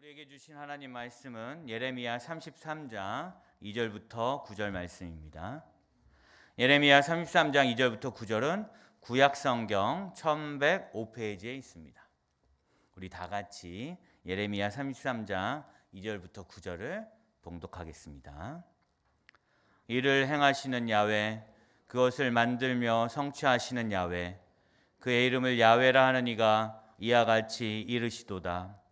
우리에게 주신 하나님 말씀은 예레미야 33장 2절부터 9절 말씀입니다. 예레미야 33장 2절부터 9절은 구약성경 1105페이지에 있습니다. 우리 다 같이 예레미야 33장 2절부터 9절을 봉독하겠습니다. 이를 행하시는 야훼, 그것을 만들며 성취하시는 야훼, 그의 이름을 야훼라 하는 이가 이와 같이 이르시도다.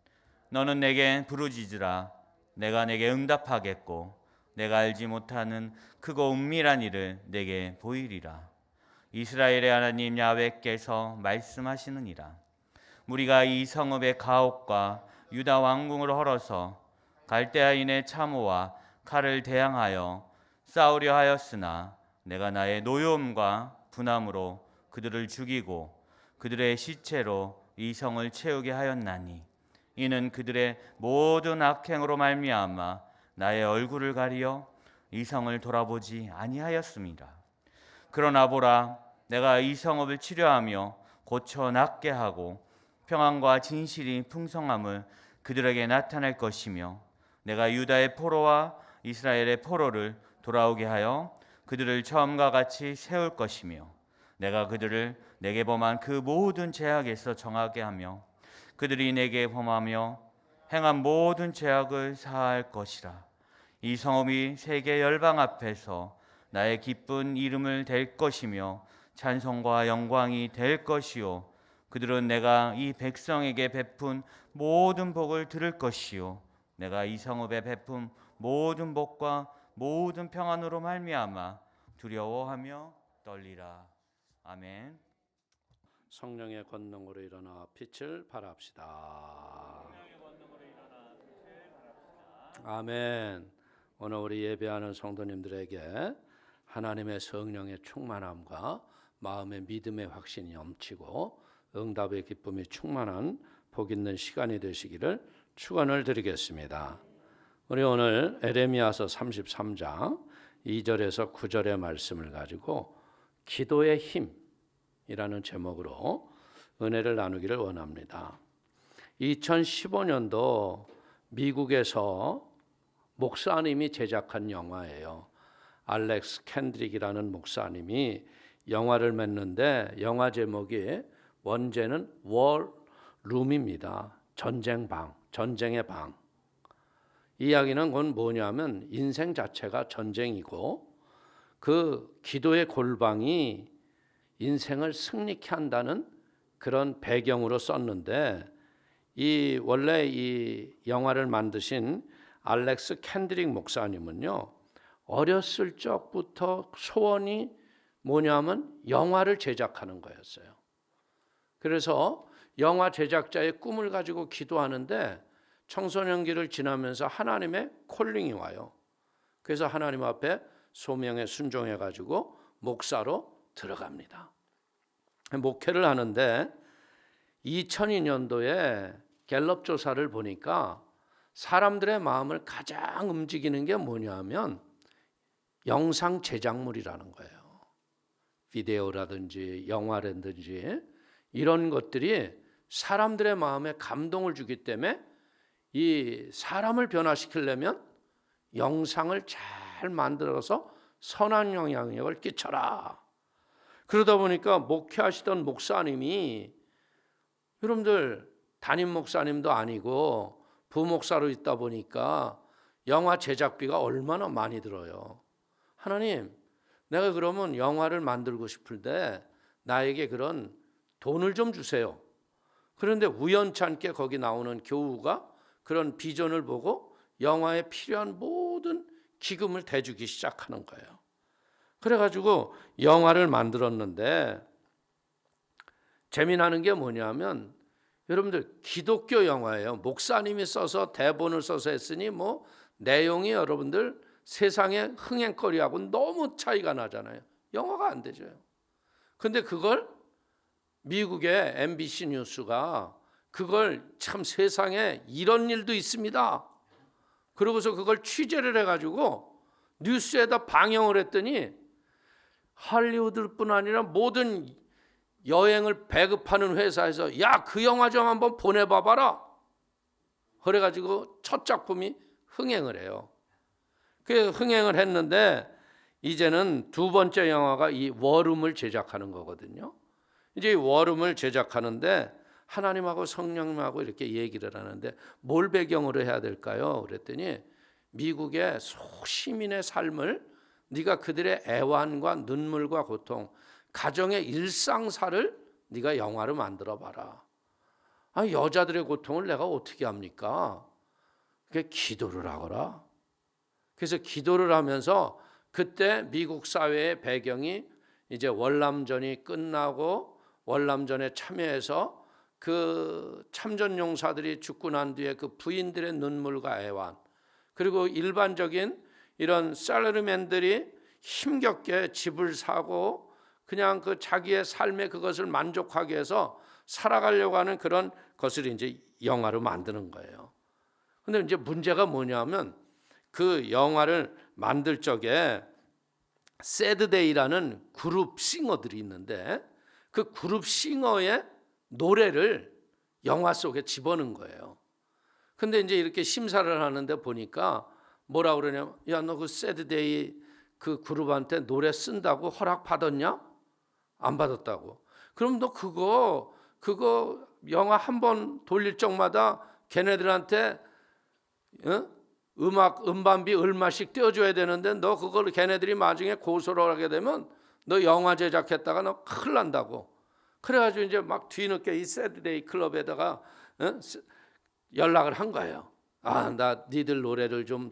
너는 내게 부르짖으라. 내가 내게 응답하겠고 내가 알지 못하는 크고 은밀한 일을 내게 보이리라. 이스라엘의 하나님 야훼께서 말씀하시느니라. 무리가 이 성읍의 가옥과 유다 왕궁을 헐어서 갈대아인의 참호와 칼을 대항하여 싸우려 하였으나 내가 나의 노여움과 분함으로 그들을 죽이고 그들의 시체로 이 성을 채우게 하였나니 이는 그들의 모든 악행으로 말미암아 나의 얼굴을 가리어 이 성을 돌아보지 아니하였습니다. 그러나 보라, 내가 이 성읍을 치료하며 고쳐 낫게 하고 평안과 진실이 풍성함을 그들에게 나타낼 것이며 내가 유다의 포로와 이스라엘의 포로를 돌아오게 하여 그들을 처음과 같이 세울 것이며 내가 그들을 내게 범한 그 모든 죄악에서 정하게 하며 그들이 내게 범하며 행한 모든 죄악을 사할 것이라. 이 성읍이 세계 열방 앞에서 나의 기쁜 이름을 댈 것이며 찬송과 영광이 될 것이요 그들은 내가 이 백성에게 베푼 모든 복을 들을 것이요 내가 이 성읍에 베푼 모든 복과 모든 평안으로 말미암아 두려워하며 떨리라. 아멘. 성령의 권능으로 일어나 빛을 발합시다. 아멘. 오늘 우리 예배하는 성도님들에게 하나님의 성령의 충만함과 마음의 믿음의 확신이 넘치고 응답의 기쁨이 충만한 복 있는 시간이 되시기를 축원을 드리겠습니다. 우리 오늘 에레미야서 33장 2절에서 9절의 말씀을 가지고 기도의 힘이라는 제목으로 은혜를 나누기를 원합니다. 2015년도 미국에서 목사님이 제작한 영화예요. 알렉스 캔드릭이라는 목사님이 영화를 맺는데 영화 제목이 원제는 월룸입니다. 전쟁방, 전쟁의 방. 이야기는 그건 뭐냐면 인생 자체가 전쟁이고 그 기도의 골방이 인생을 승리케 한다는 그런 배경으로 썼는데 원래 이 영화를 만드신 알렉스 캔드릭 목사님은요 어렸을 적부터 소원이 뭐냐면 영화를 제작하는 거였어요. 그래서 영화 제작자의 꿈을 가지고 기도하는데 청소년기를 지나면서 하나님의 콜링이 와요. 그래서 하나님 앞에 소명에 순종해 가지고 목사로 들어갑니다. 목회를 하는데 2002년도에 갤럽 조사를 보니까 사람들의 마음을 가장 움직이는 게 뭐냐면 영상 제작물이라는 거예요. 비디오라든지 영화라든지 이런 것들이 사람들의 마음에 감동을 주기 때문에 이 사람을 변화시키려면 영상을 잘 만들어서 선한 영향력을 끼쳐라. 그러다 보니까 목회하시던 목사님이 여러분들 담임 목사님도 아니고 부목사로 있다 보니까 영화 제작비가 얼마나 많이 들어요. 하나님, 내가 그러면 영화를 만들고 싶은데 나에게 그런 돈을 좀 주세요. 그런데 우연찮게 거기 나오는 교우가 그런 비전을 보고 영화에 필요한 모든 기금을 대주기 시작하는 거예요. 그래가지고 영화를 만들었는데 재미나는 게 뭐냐면 여러분들 기독교 영화예요. 목사님이 써서 대본을 써서 했으니 뭐 내용이 여러분들 세상의 흥행거리하고 너무 차이가 나잖아요. 영화가 안 되죠. 근데 그걸 미국의 MBC 뉴스가 그걸 참 세상에 이런 일도 있습니다. 그러고서 그걸 취재를 해가지고 뉴스에다 방영을 했더니 할리우드뿐 아니라 모든 여행을 배급하는 회사에서 야, 그 영화 좀 한번 보내봐봐라. 그래가지고 첫 작품이 흥행을 해요. 그 흥행을 했는데 이제는 두 번째 영화가 이 워룸을 제작하는 거거든요. 이제 이 워룸을 제작하는데 하나님하고 성령님하고 이렇게 얘기를 하는데 뭘 배경으로 해야 될까요? 그랬더니 미국의 소시민의 삶을 네가 그들의 애환과 눈물과 고통, 가정의 일상사를 네가 영화로 만들어 봐라. 여자들의 고통을 내가 어떻게 합니까? 그게 기도를 하거라. 그래서 기도를 하면서 그때 미국 사회의 배경이 이제 월남전이 끝나고 월남전에 참여해서 그 참전용사들이 죽고 난 뒤에 그 부인들의 눈물과 애환, 그리고 일반적인 이런 셀러리맨들이 힘겹게 집을 사고 그냥 그 자기의 삶에 그것을 만족하기 위해서 살아가려고 하는 그런 것을 이제 영화로 만드는 거예요. 근데 이제 문제가 뭐냐면 그 영화를 만들 적에 새드데이라는 그룹 싱어들이 있는데 그 그룹 싱어의 노래를 영화 속에 집어넣은 거예요. 근데 이제 이렇게 심사를 하는데 보니까 뭐라 그러냐면 야, 너 그 새드데이 그 그룹한테 노래 쓴다고 허락 받았냐? 안 받았다고. 그럼 너 그거 영화 한 번 돌릴 적마다 걔네들한테 음반비 얼마씩 떼어줘야 되는데 너 그걸 걔네들이 나중에 고소를 하게 되면 너 영화 제작했다가 너 큰일 난다고. 그래가지고 이제 막 뒤늦게 이 새드데이 클럽에다가 연락을 한 거예요. 나 니들 노래를 좀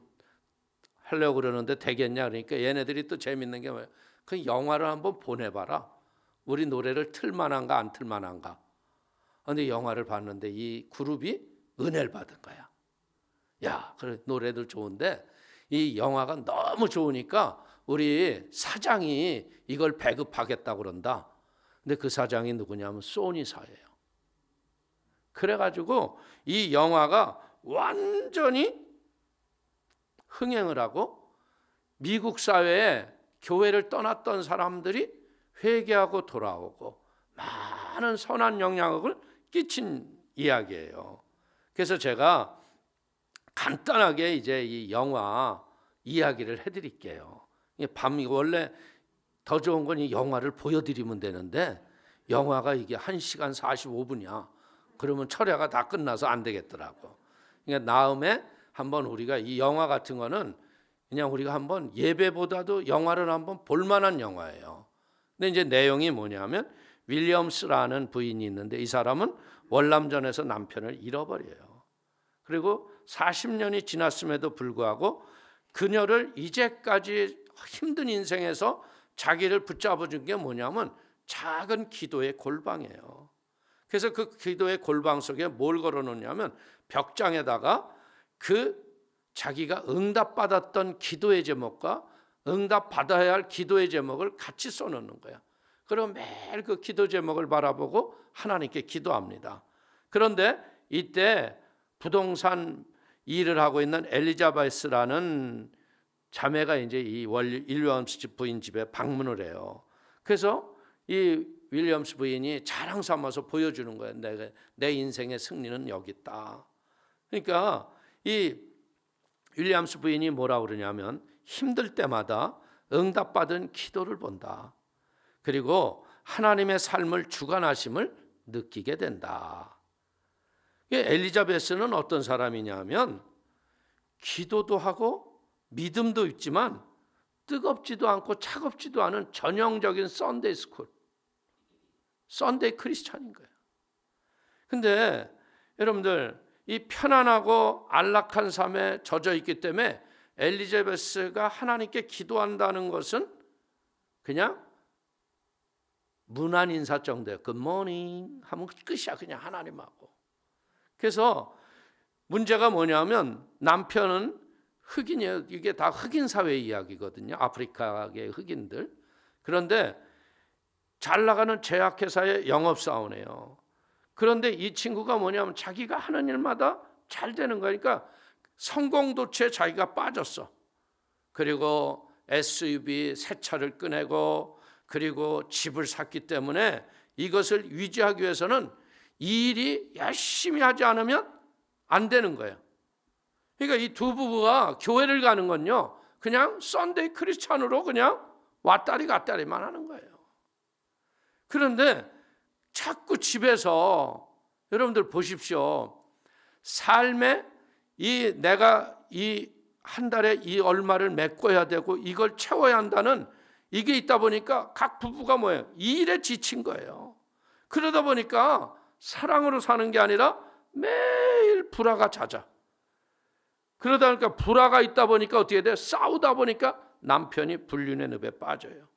하려고 그러는데 되겠냐? 그러니까 얘네들이 또 재밌는 게 뭐예요? 그 영화를 한번 보내봐라. 우리 노래를 틀만한가 안 틀만한가. 근데 영화를 봤는데 이 그룹이 은혜를 받은 거야. 야, 그래 노래들 좋은데 이 영화가 너무 좋으니까 우리 사장이 이걸 배급하겠다고 그런다. 근데 그 사장이 누구냐면 소니사예요. 그래가지고 이 영화가 완전히 흥행을 하고 미국 사회에 교회를 떠났던 사람들이 회개하고 돌아오고 많은 선한 영향력을 끼친 이야기예요. 그래서 제가 간단하게 이제 이 영화 이야기를 해드릴게요. 밤이 원래 더 좋은 건 이 영화를 보여드리면 되는데 영화가 이게 1시간 45분이야. 그러면 철야가 다 끝나서 안 되겠더라고. 그러니까 다음에 한번 우리가 이 영화 같은 거는 그냥 우리가 한번 예배보다도 영화를 한번 볼 만한 영화예요. 근데 이제 내용이 뭐냐면 윌리엄스라는 부인이 있는데 이 사람은 월남전에서 남편을 잃어버려요. 그리고 40년이 지났음에도 불구하고 그녀를 이제까지 힘든 인생에서 자기를 붙잡아준 게 뭐냐면 작은 기도의 골방이에요. 그래서 그 기도의 골방 속에 뭘 걸어놓냐면 벽장에다가 그 자기가 응답받았던 기도의 제목과 응답받아야 할 기도의 제목을 같이 써놓는 거야. 그럼 매일 그 기도 제목을 바라보고 하나님께 기도합니다. 그런데 이때 부동산 일을 하고 있는 엘리자베스라는 자매가 이제 이 윌리엄스 부인 집에 방문을 해요. 그래서 이 윌리엄스 부인이 자랑 삼아서 보여주는 거예요. 내 인생의 승리는 여기 있다. 그러니까 이 윌리엄스 부인이 뭐라 그러냐면 힘들 때마다 응답받은 기도를 본다. 그리고 하나님의 삶을 주관하심을 느끼게 된다. 엘리자베스는 어떤 사람이냐면 기도도 하고 믿음도 있지만 뜨겁지도 않고 차갑지도 않은 전형적인 썬데이 스쿨, 썬데이 크리스찬인 거예요. 근데 여러분들 이 편안하고 안락한 삶에 젖어 있기 때문에 엘리자베스가 하나님께 기도한다는 것은 그냥 문안 인사 정도예요. 굿모닝 하면 끝이야. 그냥 하나님하고. 그래서 문제가 뭐냐면 남편은 흑인이에요. 이게 다 흑인 사회 이야기거든요. 아프리카의 흑인들. 그런데 잘 나가는 제약회사의 영업사원이에요. 그런데 이 친구가 뭐냐면 자기가 하는 일마다 잘 되는 거니까 성공도취에 자기가 빠졌어. 그리고 SUV 새 차를 꺼내고 그리고 집을 샀기 때문에 이것을 유지하기 위해서는 이 일이 열심히 하지 않으면 안 되는 거예요. 그러니까 이 두 부부가 교회를 가는 건요, 그냥 썬데이 크리스찬으로 그냥 왔다리 갔다리만 하는 거예요. 그런데 자꾸 집에서 여러분들 보십시오. 삶에 내가 이 한 달에 이 얼마를 메꿔야 되고 이걸 채워야 한다는 이게 있다 보니까 각 부부가 뭐예요? 이 일에 지친 거예요. 그러다 보니까 사랑으로 사는 게 아니라 매일 불화가 잦아. 그러다 보니까 불화가 있다 보니까 어떻게 돼? 싸우다 보니까 남편이 불륜의 늪에 빠져요.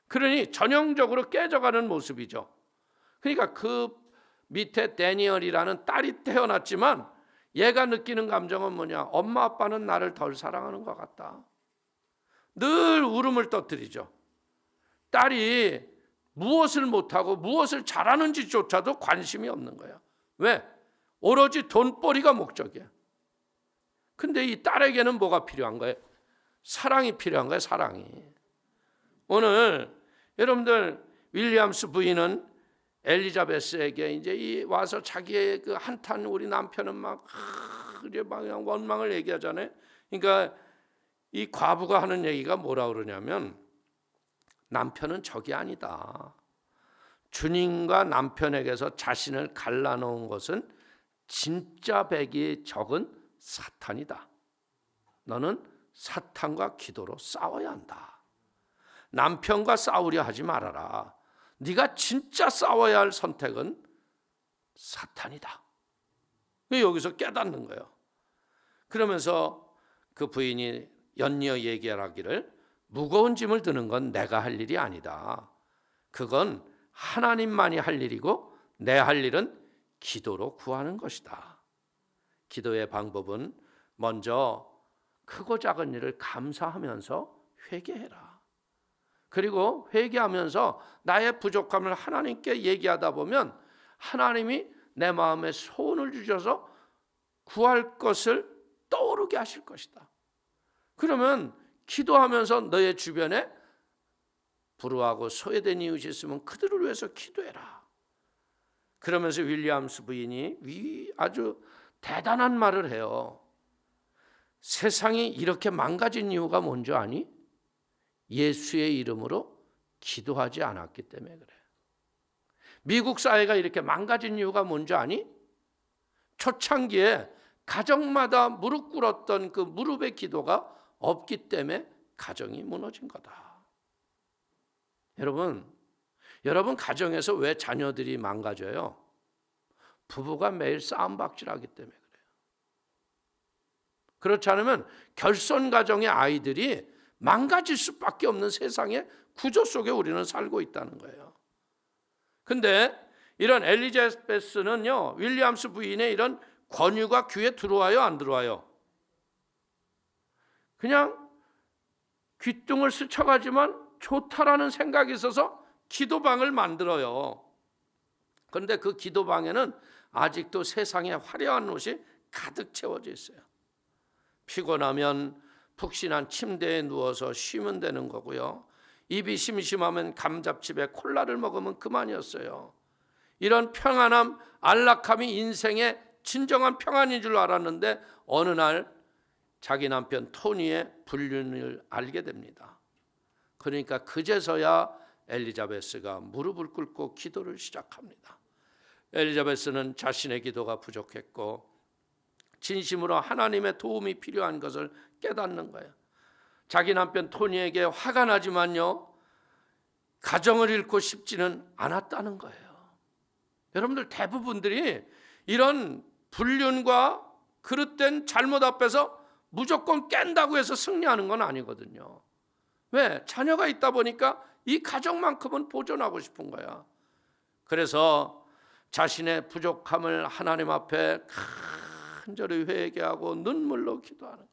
그러니 전형적으로 깨져가는 모습이죠. 그러니까 그 밑에 데니얼이라는 딸이 태어났지만 얘가 느끼는 감정은 뭐냐? 엄마 아빠는 나를 덜 사랑하는 것 같다. 늘 울음을 터뜨리죠. 딸이 무엇을 못하고 무엇을 잘하는지조차도 관심이 없는 거야. 왜? 오로지 돈벌이가 목적이야. 근데 이 딸에게는 뭐가 필요한 거예요? 사랑이 필요한 거예요. 사랑이. 오늘 여러분들 윌리엄스 부인은 엘리자베스에게 이제 와서 자기의 그 한탄 우리 남편은 막 원망을 얘기하잖아요. 그러니까 이 과부가 하는 얘기가 뭐라 그러냐면 남편은 적이 아니다. 주님과 남편에게서 자신을 갈라놓은 것은 진짜 백이 적은 사탄이다. 너는 사탄과 기도로 싸워야 한다. 남편과 싸우려 하지 말아라. 네가 진짜 싸워야 할 선택은 사탄이다. 여기서 깨닫는 거예요. 그러면서 그 부인이 연이어 얘기하기를 무거운 짐을 드는 건 내가 할 일이 아니다. 그건 하나님만이 할 일이고 내 할 일은 기도로 구하는 것이다. 기도의 방법은 먼저 크고 작은 일을 감사하면서 회개해라. 그리고 회개하면서 나의 부족함을 하나님께 얘기하다 보면 하나님이 내 마음에 소원을 주셔서 구할 것을 떠오르게 하실 것이다. 그러면 기도하면서 너의 주변에 불우하고 소외된 이웃이 있으면 그들을 위해서 기도해라. 그러면서 윌리엄스 부인이 아주 대단한 말을 해요. 세상이 이렇게 망가진 이유가 뭔지 아니? 예수의 이름으로 기도하지 않았기 때문에 그래. 미국 사회가 이렇게 망가진 이유가 뭔지 아니? 초창기에 가정마다 무릎 꿇었던 그 무릎의 기도가 없기 때문에 가정이 무너진 거다. 여러분 가정에서 왜 자녀들이 망가져요? 부부가 매일 싸움박질하기 때문에 그래요. 그렇지 않으면 결손 가정의 아이들이 망가질 수밖에 없는 세상의 구조 속에 우리는 살고 있다는 거예요. 근데 이런 엘리자베스는요, 윌리엄스 부인의 이런 권유가 귀에 들어와요, 안 들어와요? 그냥 귀뚱을 스쳐가지만 좋다라는 생각이 있어서 기도방을 만들어요. 그런데 그 기도방에는 아직도 세상의 화려한 옷이 가득 채워져 있어요. 피곤하면 푹신한 침대에 누워서 쉬면 되는 거고요. 입이 심심하면 감잡집에 콜라를 먹으면 그만이었어요. 이런 평안함, 안락함이 인생의 진정한 평안인 줄 알았는데 어느 날 자기 남편 토니의 불륜을 알게 됩니다. 그러니까 그제서야 엘리자베스가 무릎을 꿇고 기도를 시작합니다. 엘리자베스는 자신의 기도가 부족했고 진심으로 하나님의 도움이 필요한 것을 깨닫는 거예요. 자기 남편 토니에게 화가 나지만요, 가정을 잃고 싶지는 않았다는 거예요. 여러분들 대부분들이 이런 불륜과 그릇된 잘못 앞에서 무조건 깬다고 해서 승리하는 건 아니거든요. 왜? 자녀가 있다 보니까 이 가정만큼은 보존하고 싶은 거야. 그래서 자신의 부족함을 하나님 앞에 간절히 회개하고 눈물로 기도하는 거예요.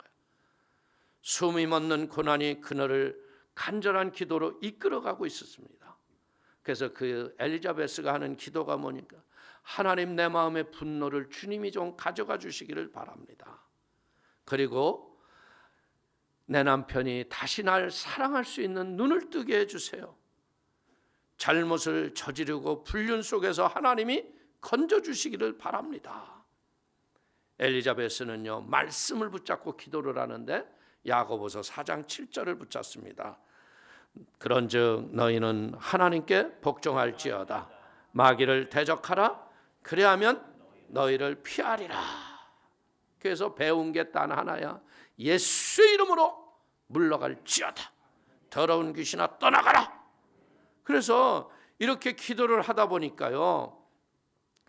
숨이 멎는 고난이 그녀를 간절한 기도로 이끌어가고 있었습니다. 그래서 그 엘리자베스가 하는 기도가 뭐니까 하나님 내 마음의 분노를 주님이 좀 가져가 주시기를 바랍니다. 그리고 내 남편이 다시 날 사랑할 수 있는 눈을 뜨게 해주세요. 잘못을 저지르고 불륜 속에서 하나님이 건져주시기를 바랍니다. 엘리자베스는요 말씀을 붙잡고 기도를 하는데 야고보서 4장 7절을 붙잡습니다. 그런즉 너희는 하나님께 복종할지어다. 마귀를 대적하라. 그래야면 너희를 피하리라. 그래서 배운 게 단 하나야. 예수의 이름으로 물러갈지어다. 더러운 귀신아 떠나가라. 그래서 이렇게 기도를 하다 보니까요,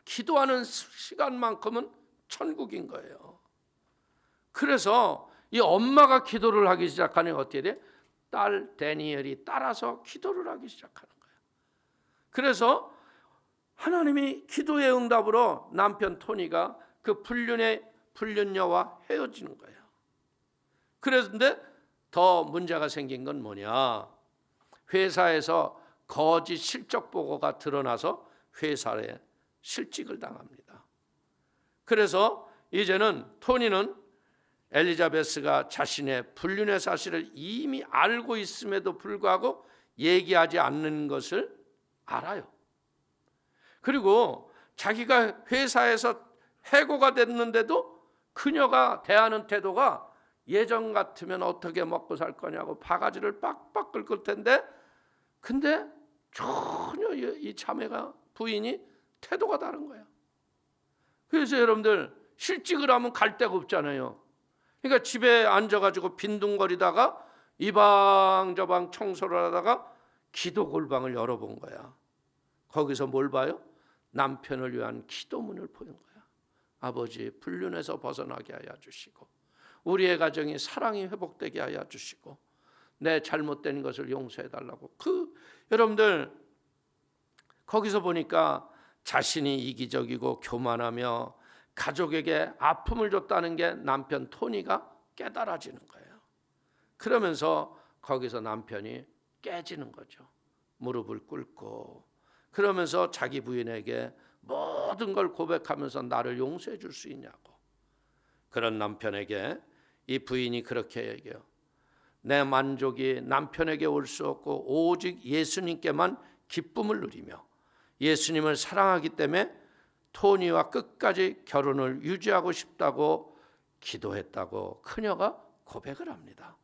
기도하는 시간만큼은 천국인 거예요. 그래서 이 엄마가 기도를 하기 시작하니 어떻게 돼? 딸 데니엘이 따라서 기도를 하기 시작하는 거예요. 그래서 하나님이 기도의 응답으로 남편 토니가 그 불륜녀와 헤어지는 거예요. 그런데 더 문제가 생긴 건 뭐냐? 회사에서 거짓 실적 보고가 드러나서 회사에 실직을 당합니다. 그래서 이제는 토니는 엘리자베스가 자신의 불륜의 사실을 이미 알고 있음에도 불구하고 얘기하지 않는 것을 알아요. 그리고 자기가 회사에서 해고가 됐는데도 그녀가 대하는 태도가 예전 같으면 어떻게 먹고 살 거냐고 바가지를 빡빡 긁을 텐데, 근데 전혀 이 자매가 부인이 태도가 다른 거야. 그래서 여러분들 실직을 하면 갈 데가 없잖아요. 그러니까 집에 앉아가지고 빈둥거리다가 이방 저방 청소를 하다가 기도 골방을 열어본 거야. 거기서 뭘 봐요? 남편을 위한 기도문을 보는 거야. 아버지, 불륜에서 벗어나게 하여 주시고 우리의 가정이 사랑이 회복되게 하여 주시고 내 잘못된 것을 용서해 달라고. 여러분들 거기서 보니까 자신이 이기적이고 교만하며 가족에게 아픔을 줬다는 게 남편 토니가 깨달아지는 거예요. 그러면서 거기서 남편이 깨지는 거죠. 무릎을 꿇고 그러면서 자기 부인에게 모든 걸 고백하면서 나를 용서해 줄 수 있냐고. 그런 남편에게 이 부인이 그렇게 얘기해요. 내 만족이 남편에게 올 수 없고 오직 예수님께만 기쁨을 누리며 예수님을 사랑하기 때문에 토니와 끝까지 결혼을 유지하고 싶다고 기도했다고 그녀가 고백을 합니다.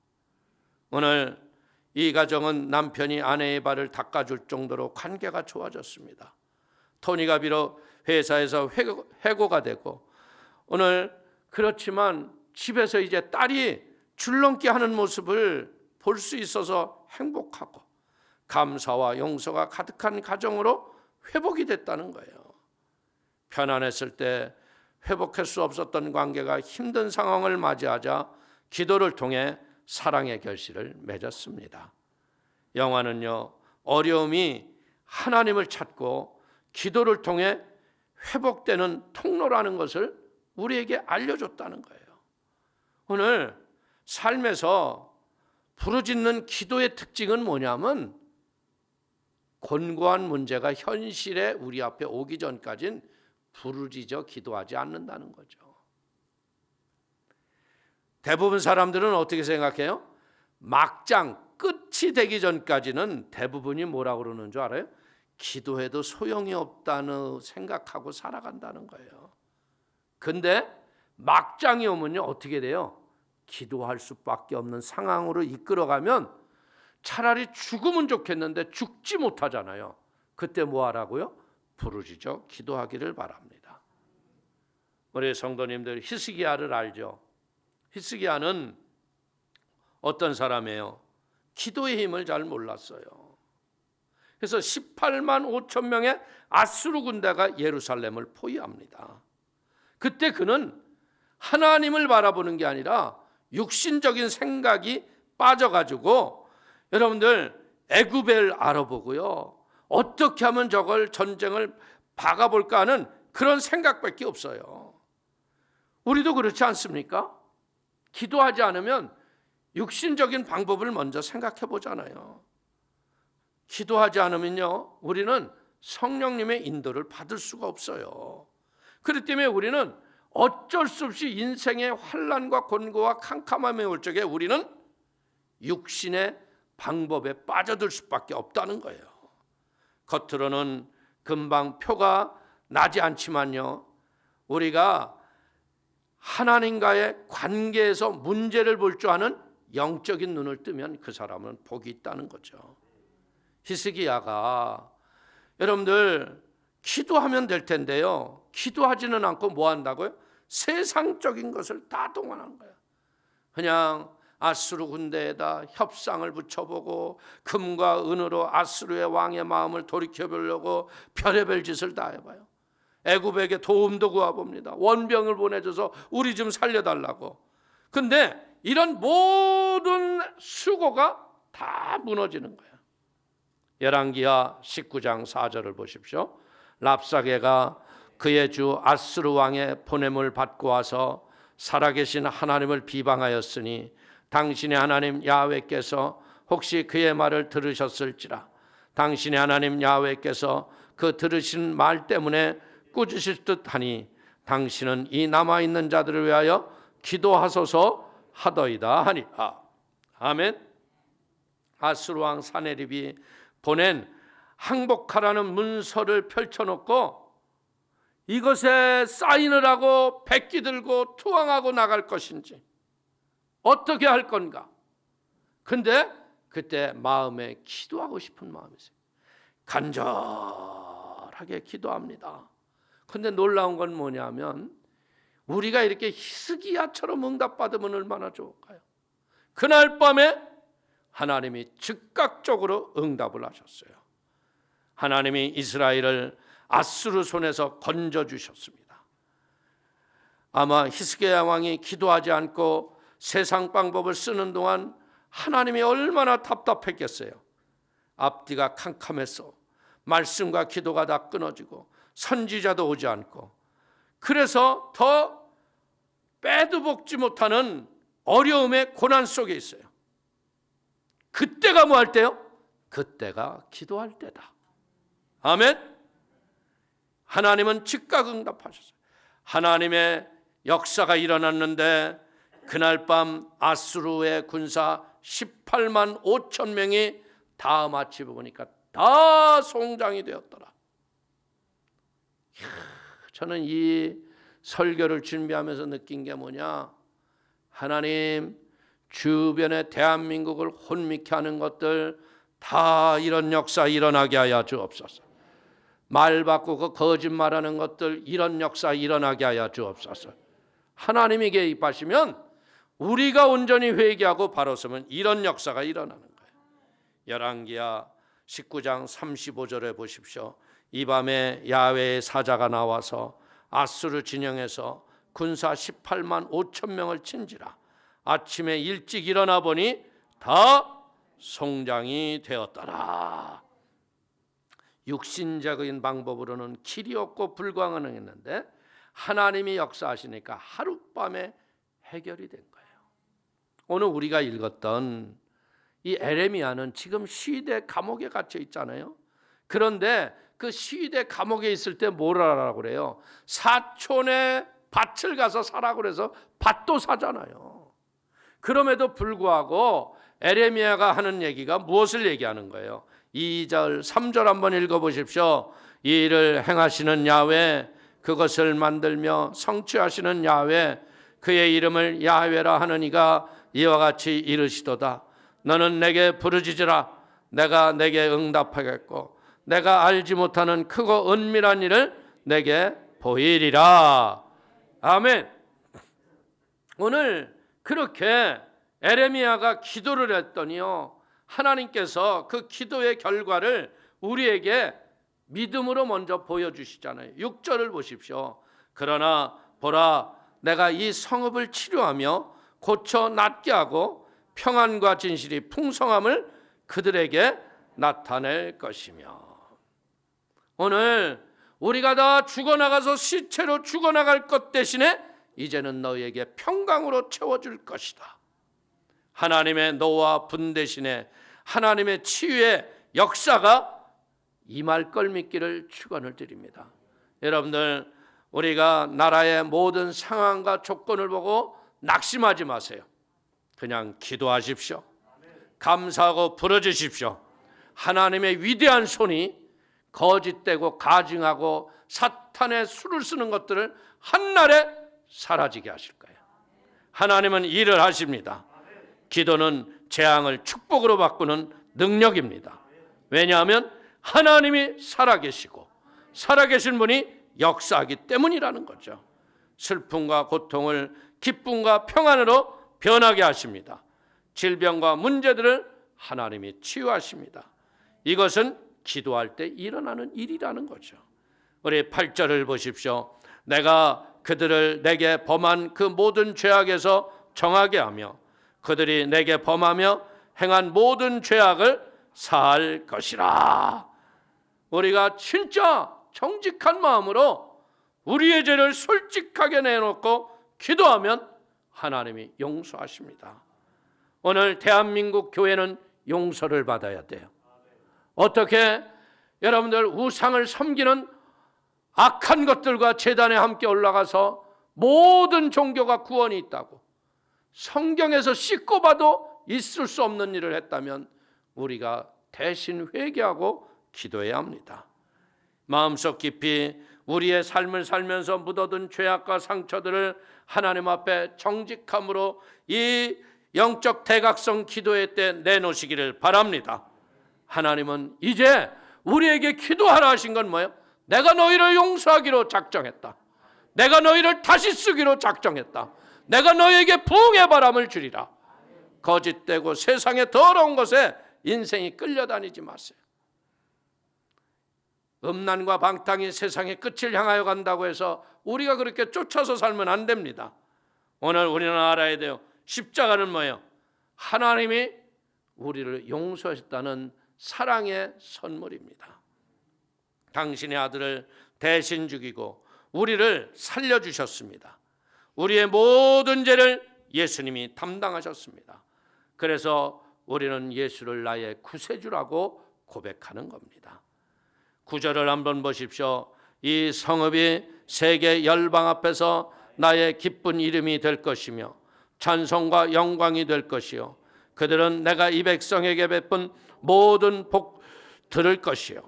오늘 이 가정은 남편이 아내의 발을 닦아줄 정도로 관계가 좋아졌습니다. 토니가 비록 회사에서 해고가 되고 오늘 그렇지만 집에서 이제 딸이 줄넘기 하는 모습을 볼 수 있어서 행복하고 감사와 용서가 가득한 가정으로 회복이 됐다는 거예요. 편안했을 때 회복할 수 없었던 관계가 힘든 상황을 맞이하자 기도를 통해 사랑의 결실을 맺었습니다. 영화는요, 어려움이 하나님을 찾고 기도를 통해 회복되는 통로라는 것을 우리에게 알려줬다는 거예요. 오늘 삶에서 부르짖는 기도의 특징은 뭐냐면 곤고한 문제가 현실에 우리 앞에 오기 전까지는 부르짖어 기도하지 않는다는 거죠. 대부분 사람들은 어떻게 생각해요? 막장 끝이 되기 전까지는 대부분이 뭐라고 그러는 줄 알아요? 기도해도 소용이 없다는 생각하고 살아간다는 거예요. 근데 막장이 오면요 어떻게 돼요? 기도할 수밖에 없는 상황으로 이끌어가면 차라리 죽으면 좋겠는데 죽지 못하잖아요. 그때 뭐 하라고요? 부르짖어 기도하기를 바랍니다. 우리 성도님들 히스기야를 알죠? 히스기야는 어떤 사람이에요? 기도의 힘을 잘 몰랐어요. 그래서 18만 5천 명의 아수르 군대가 예루살렘을 포위합니다. 그때 그는 하나님을 바라보는 게 아니라 육신적인 생각이 빠져가지고 여러분들 애굽을 알아보고요. 어떻게 하면 저걸 전쟁을 박아볼까 하는 그런 생각밖에 없어요. 우리도 그렇지 않습니까? 기도하지 않으면 육신적인 방법을 먼저 생각해 보잖아요. 기도하지 않으면요, 우리는 성령님의 인도를 받을 수가 없어요. 그렇기 때문에 우리는 어쩔 수 없이 인생의 환난과 곤고와 캄캄함이 올 적에 우리는 육신의 방법에 빠져들 수밖에 없다는 거예요. 겉으로는 금방 표가 나지 않지만요, 우리가 하나님과의 관계에서 문제를 볼 줄 아는 영적인 눈을 뜨면 그 사람은 복이 있다는 거죠. 히스기야가 여러분들 기도하면 될 텐데요, 기도하지는 않고 뭐 한다고요? 세상적인 것을 다 동원한 거예요. 그냥 아수르 군대에다 협상을 붙여보고 금과 은으로 아수르의 왕의 마음을 돌이켜보려고 별의별 짓을 다 해봐요. 애굽에게 도움도 구해봅니다. 원병을 보내줘서 우리 좀 살려달라고. 근데 이런 모든 수고가 다 무너지는 거예요. 열왕기하 19장 4절을 보십시오. 랍사게가 그의 주 아수르 왕의 보냄을 받고 와서 살아계신 하나님을 비방하였으니 당신의 하나님 야훼께서 혹시 그의 말을 들으셨을지라. 당신의 하나님 야훼께서 그 들으신 말 때문에 꾸짖으실 듯하니 당신은 이 남아있는 자들을 위하여 기도하소서 하더이다 하니라. 아멘. 아수르 왕 사네립이 보낸 항복하라는 문서를 펼쳐놓고 이것에 사인을 하고 백기 들고 투항하고 나갈 것인지 어떻게 할 건가. 근데 그때 마음에 기도하고 싶은 마음이 있어요. 간절하게 기도합니다. 근데 놀라운 건 뭐냐면 우리가 이렇게 히스기야처럼 응답받으면 얼마나 좋을까요? 그날 밤에 하나님이 즉각적으로 응답을 하셨어요. 하나님이 이스라엘을 아수르 손에서 건져주셨습니다. 아마 히스기야 왕이 기도하지 않고 세상 방법을 쓰는 동안 하나님이 얼마나 답답했겠어요. 앞뒤가 캄캄했어. 말씀과 기도가 다 끊어지고 선지자도 오지 않고, 그래서 더 빼도 먹지 못하는 어려움의 고난 속에 있어요. 그때가 뭐 할 때요? 그때가 기도할 때다. 아멘. 하나님은 즉각 응답하셨어요. 하나님의 역사가 일어났는데 그날 밤 아수르의 군사 18만 5천 명이 다 마치 보니까 다 송장이 되었더라. 저는 이 설교를 준비하면서 느낀 게 뭐냐, 하나님 주변에 대한민국을 혼미케 하는 것들 다 이런 역사 일어나게 하여 주옵소서. 말 바꾸고 거짓말하는 것들 이런 역사 일어나게 하여 주옵소서. 하나님이 개입하시면 우리가 온전히 회개하고 바로 서면 이런 역사가 일어나는 거예요. 열왕기하 19장 35절에 보십시오. 이 밤에 야훼의 사자가 나와서 아수르 진영에서 군사 18만 5천 명을 친지라. 아침에 일찍 일어나 보니 다 송장이 되었더라. 육신적인 방법으로는 길이 없고 불가능했는데 하나님이 역사하시니까 하룻밤에 해결이 된 거예요. 오늘 우리가 읽었던 이 에레미야는 지금 시대 감옥에 갇혀 있잖아요. 그런데 그 시대 감옥에 있을 때 뭘 하라고 그래요? 사촌의 밭을 가서 사라고 그래서 밭도 사잖아요. 그럼에도 불구하고 에레미야가 하는 얘기가 무엇을 얘기하는 거예요? 2절 3절 한번 읽어보십시오. 이 일을 행하시는 야훼, 그것을 만들며 성취하시는 야훼, 그의 이름을 야훼라 하는 이가 이와 같이 이르시도다. 너는 내게 부르짖으라. 내가 내게 응답하겠고 내가 알지 못하는 크고 은밀한 일을 내게 보이리라. 아멘. 오늘 그렇게 에레미야가 기도를 했더니요, 하나님께서 그 기도의 결과를 우리에게 믿음으로 먼저 보여주시잖아요. 6절을 보십시오. 그러나 보라, 내가 이 성읍을 치료하며 고쳐 낫게 하고 평안과 진실이 풍성함을 그들에게 나타낼 것이며. 오늘 우리가 다 죽어나가서 시체로 죽어나갈 것 대신에 이제는 너희에게 평강으로 채워줄 것이다. 하나님의 노와 분 대신에 하나님의 치유의 역사가 임할 걸 믿기를 축원을 드립니다. 여러분들, 우리가 나라의 모든 상황과 조건을 보고 낙심하지 마세요. 그냥 기도하십시오. 감사하고 부르짖으십시오. 하나님의 위대한 손이 거짓되고 가증하고 사탄의 수를 쓰는 것들을 한날에 사라지게 하실 거예요. 하나님은 일을 하십니다. 기도는 재앙을 축복으로 바꾸는 능력입니다. 왜냐하면 하나님이 살아계시고 살아계신 분이 역사하기 때문이라는 거죠. 슬픔과 고통을 기쁨과 평안으로 변하게 하십니다. 질병과 문제들을 하나님이 치유하십니다. 이것은 기도할 때 일어나는 일이라는 거죠. 우리 8절을 보십시오. 내가 그들을 내게 범한 그 모든 죄악에서 정하게 하며 그들이 내게 범하며 행한 모든 죄악을 사할 것이라. 우리가 진짜 정직한 마음으로 우리의 죄를 솔직하게 내놓고 기도하면 하나님이 용서하십니다. 오늘 대한민국 교회는 용서를 받아야 돼요. 어떻게? 여러분들 우상을 섬기는 악한 것들과 제단에 함께 올라가서 모든 종교가 구원이 있다고 성경에서 씻고 봐도 있을 수 없는 일을 했다면 우리가 대신 회개하고 기도해야 합니다. 마음속 깊이 우리의 삶을 살면서 묻어둔 죄악과 상처들을 하나님 앞에 정직함으로 이 영적 대각성 기도회 때 내놓으시기를 바랍니다. 하나님은 이제 우리에게 기도하라 하신 건 뭐예요? 내가 너희를 용서하기로 작정했다. 내가 너희를 다시 쓰기로 작정했다. 내가 너희에게 부흥의 바람을 주리라. 거짓되고 세상의 더러운 것에 인생이 끌려다니지 마세요. 음란과 방탕이 세상의 끝을 향하여 간다고 해서 우리가 그렇게 쫓아서 살면 안 됩니다. 오늘 우리는 알아야 돼요. 십자가는 뭐예요? 하나님이 우리를 용서했다는 사랑의 선물입니다. 당신의 아들을 대신 죽이고 우리를 살려주셨습니다. 우리의 모든 죄를 예수님이 담당하셨습니다. 그래서 우리는 예수를 나의 구세주라고 고백하는 겁니다. 9절을 한번 보십시오. 이 성읍이 세계 열방 앞에서 나의 기쁜 이름이 될 것이며 찬송과 영광이 될 것이요 그들은 내가 이 백성에게 베푼 모든 복 들을 것이요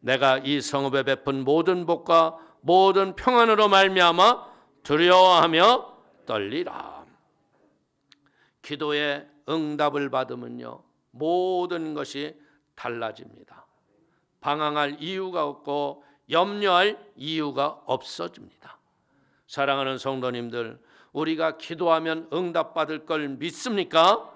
내가 이 성읍에 베푼 모든 복과 모든 평안으로 말미암아 두려워하며 떨리라. 기도에 응답을 받으면요 모든 것이 달라집니다. 방황할 이유가 없고 염려할 이유가 없어집니다. 사랑하는 성도님들, 우리가 기도하면 응답받을 걸 믿습니까?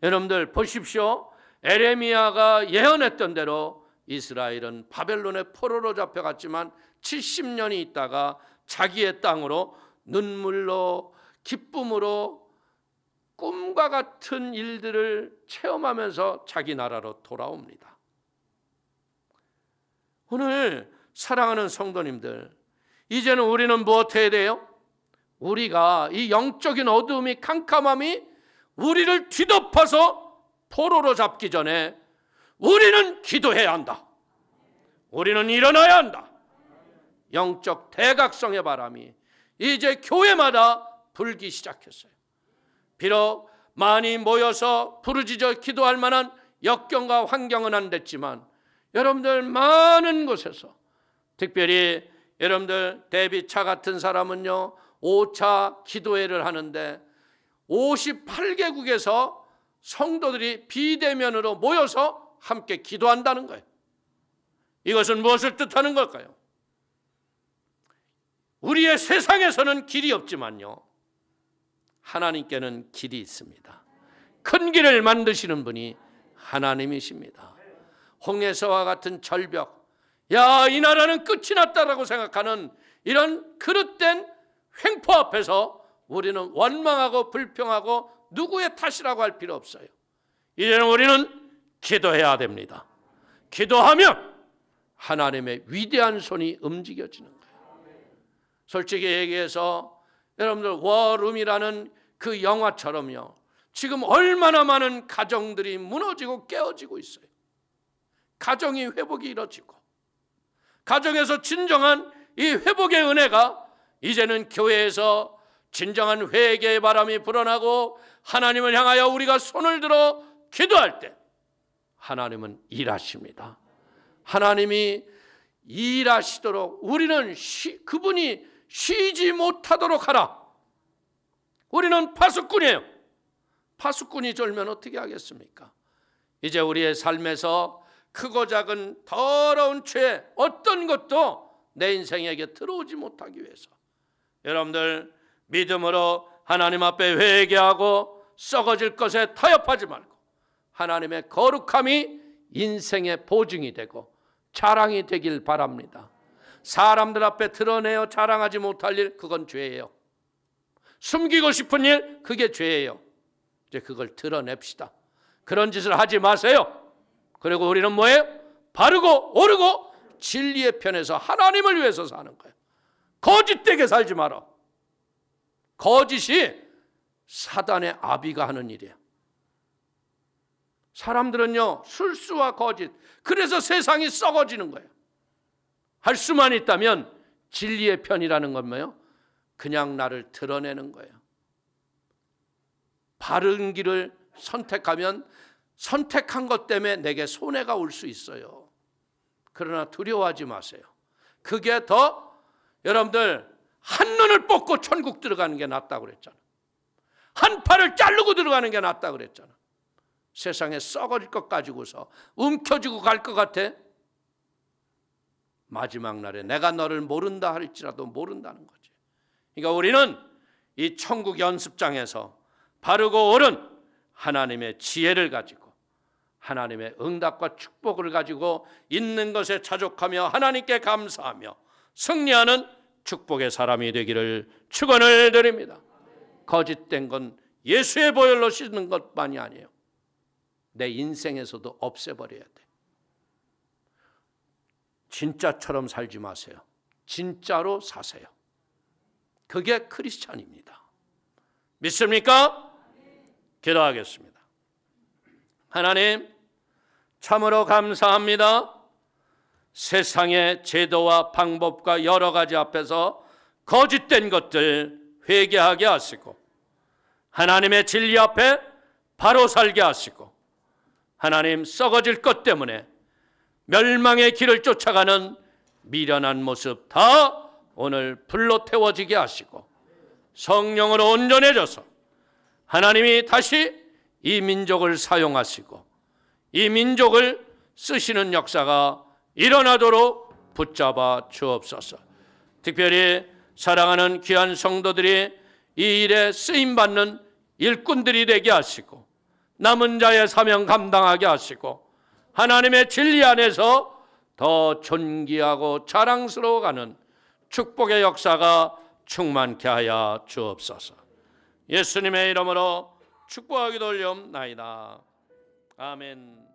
여러분들 보십시오. 에레미야가 예언했던 대로 이스라엘은 바벨론의 포로로 잡혀갔지만 70년이 있다가 자기의 땅으로 눈물로 기쁨으로 꿈과 같은 일들을 체험하면서 자기 나라로 돌아옵니다. 오늘 사랑하는 성도님들, 이제는 우리는 무엇 해야 돼요? 우리가 이 영적인 어두움이 캄캄함이 우리를 뒤덮어서 포로로 잡기 전에 우리는 기도해야 한다. 우리는 일어나야 한다. 영적 대각성의 바람이 이제 교회마다 불기 시작했어요. 비록 많이 모여서 부르짖어 기도할 만한 역경과 환경은 안 됐지만 여러분들 많은 곳에서 특별히 여러분들 데비차 같은 사람은요 5차 기도회를 하는데 58개국에서 성도들이 비대면으로 모여서 함께 기도한다는 거예요. 이것은 무엇을 뜻하는 걸까요? 우리의 세상에서는 길이 없지만요 하나님께는 길이 있습니다. 큰 길을 만드시는 분이 하나님이십니다. 홍해서와 같은 절벽, 야, 이 나라는 끝이 났다라고 생각하는 이런 그릇된 횡포 앞에서 우리는 원망하고 불평하고 누구의 탓이라고 할 필요 없어요. 이제는 우리는 기도해야 됩니다. 기도하면 하나님의 위대한 손이 움직여지는 거예요. 솔직히 얘기해서 여러분들 워룸이라는 그 영화처럼요 지금 얼마나 많은 가정들이 무너지고 깨어지고 있어요. 가정이 회복이 이루어지고 가정에서 진정한 이 회복의 은혜가 이제는 교회에서 진정한 회개의 바람이 불어나고 하나님을 향하여 우리가 손을 들어 기도할 때 하나님은 일하십니다. 하나님이 일하시도록 우리는 그분이 쉬지 못하도록 하라. 우리는 파수꾼이에요. 파수꾼이 졸면 어떻게 하겠습니까? 이제 우리의 삶에서 크고 작은 더러운 죄 어떤 것도 내 인생에게 들어오지 못하기 위해서 여러분들 믿음으로 하나님 앞에 회개하고 썩어질 것에 타협하지 말고 하나님의 거룩함이 인생의 보증이 되고 자랑이 되길 바랍니다. 사람들 앞에 드러내어 자랑하지 못할 일, 그건 죄예요. 숨기고 싶은 일, 그게 죄예요. 이제 그걸 드러냅시다. 그런 짓을 하지 마세요. 그리고 우리는 뭐예요? 바르고 옳고 진리의 편에서 하나님을 위해서 사는 거예요. 거짓되게 살지 마라. 거짓이 사단의 아비가 하는 일이에요. 사람들은요, 술수와 거짓, 그래서 세상이 썩어지는 거예요. 할 수만 있다면 진리의 편이라는 건 뭐예요? 그냥 나를 드러내는 거예요. 바른 길을 선택하면 선택한 것 때문에 내게 손해가 올 수 있어요. 그러나 두려워하지 마세요. 그게 더 여러분들 한눈을 뽑고 천국 들어가는 게 낫다고 그랬잖아. 한 팔을 자르고 들어가는 게 낫다고 그랬잖아. 세상에 썩어질 것 가지고서 움켜쥐고 갈 것 같아? 마지막 날에 내가 너를 모른다 할지라도 모른다는 거지. 그러니까 우리는 이 천국 연습장에서 바르고 옳은 하나님의 지혜를 가지고 하나님의 응답과 축복을 가지고 있는 것에 자족하며 하나님께 감사하며 승리하는 축복의 사람이 되기를 축원을 드립니다. 거짓된 건 예수의 보혈로 씻는 것만이 아니에요. 내 인생에서도 없애버려야 돼. 진짜처럼 살지 마세요. 진짜로 사세요. 그게 크리스찬입니다. 믿습니까? 기도하겠습니다. 하나님, 참으로 감사합니다. 세상의 제도와 방법과 여러 가지 앞에서 거짓된 것들 회개하게 하시고 하나님의 진리 앞에 바로 살게 하시고 하나님, 썩어질 것 때문에 멸망의 길을 쫓아가는 미련한 모습 다 오늘 불로 태워지게 하시고 성령으로 온전해져서 하나님이 다시 이 민족을 사용하시고 이 민족을 쓰시는 역사가 일어나도록 붙잡아 주옵소서. 특별히 사랑하는 귀한 성도들이 이 일에 쓰임받는 일꾼들이 되게 하시고 남은 자의 사명 감당하게 하시고 하나님의 진리 안에서 더 존귀하고 자랑스러워가는 축복의 역사가 충만케 하여 주옵소서. 예수님의 이름으로 축복하기도 올려옵나이다. 아멘.